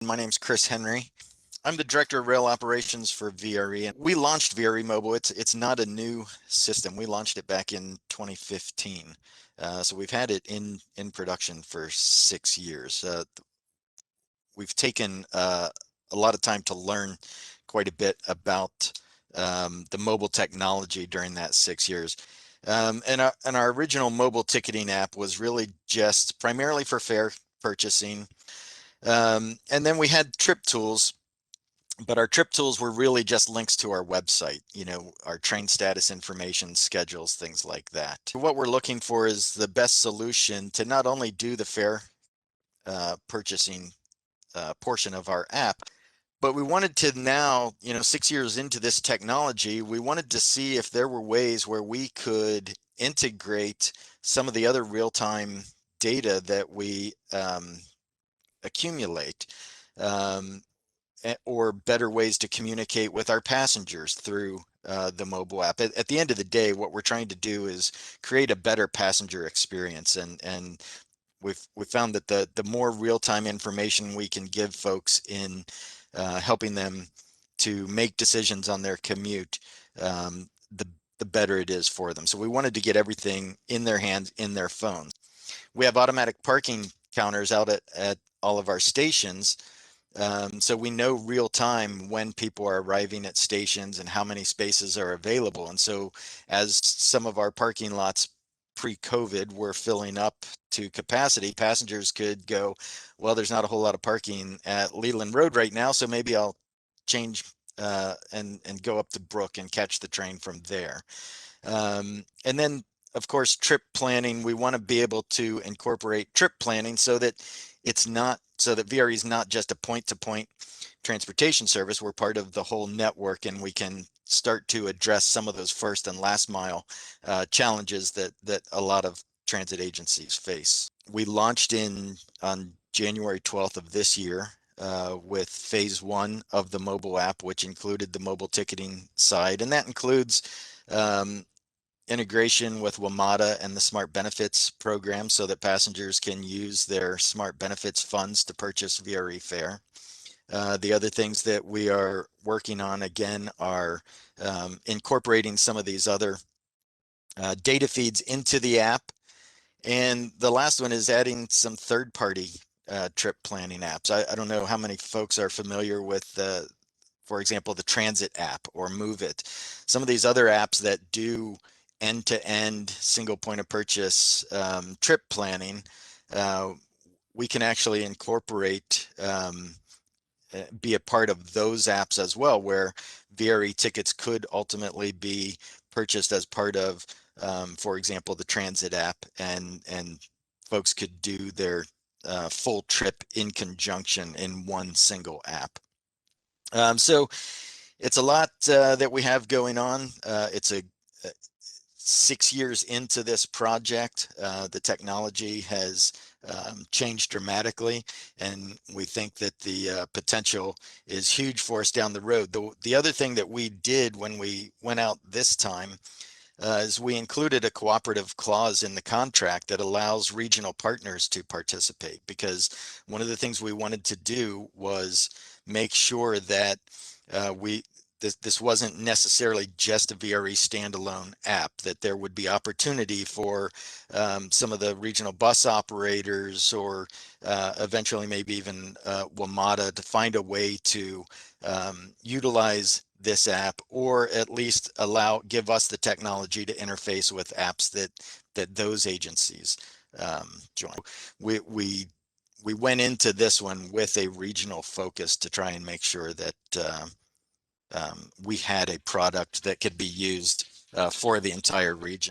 My name's Chris Henry. I'm the Director of Rail Operations for VRE, and we launched VRE Mobile. It's not a new system. We launched it back in 2015. So we've had it in production for 6 years. We've taken a lot of time to learn quite a bit about the mobile technology during that 6 years. And our original mobile ticketing app was really just primarily for fare purchasing. And then we had trip tools, but our trip tools were really just links to our website, our train status information, schedules, things like that. What we're looking for is the best solution to not only do the fare purchasing portion of our app, but we wanted to now, 6 years into this technology, we wanted to see if there were ways where we could integrate some of the other real-time data that we accumulate, or better ways to communicate with our passengers through the mobile app. At the end of the day, what we're trying to do is create a better passenger experience, and we've found that the more real-time information we can give folks in helping them to make decisions on their commute, the better it is for them. So we wanted to get everything in their hands, in their phones. We have automatic parking counters out at all of our stations. So we know real time when people are arriving at stations and how many spaces are available. And so as some of our parking lots pre-COVID were filling up to capacity, passengers could go, well, there's not a whole lot of parking at Leland Road right now, so maybe I'll change and go up to Brook and catch the train from there. And then, of course, trip planning. We want to be able to incorporate trip planning so that VRE is not just a point-to-point transportation service. We're part of the whole network, and we can start to address some of those first and last mile challenges that a lot of transit agencies face. We launched on January 12th of this year with phase 1 of the mobile app, which included the mobile ticketing side, and that includes integration with WMATA and the Smart Benefits program so that passengers can use their Smart Benefits funds to purchase VRE fare. The other things that we are working on, again, are incorporating some of these other data feeds into the app. And the last one is adding some third-party trip planning apps. I don't know how many folks are familiar with, for example, the Transit app or Move It. Some of these other apps that do end-to-end single point of purchase trip planning, we can actually incorporate, be a part of those apps as well, where VRE tickets could ultimately be purchased as part of, for example, the Transit app, and folks could do their full trip in conjunction in one single app. So it's a lot that we have going on. It's 6 years into this project. The technology has changed dramatically, and we think that the potential is huge for us down the road. The other thing that we did when we went out this time is we included a cooperative clause in the contract that allows regional partners to participate, because one of the things we wanted to do was make sure that this wasn't necessarily just a VRE standalone app, that there would be opportunity for some of the regional bus operators, or eventually maybe even WMATA, to find a way to utilize this app, or at least give us the technology to interface with apps that those agencies join. We went into this one with a regional focus to try and make sure that we had a product that could be used for the entire region.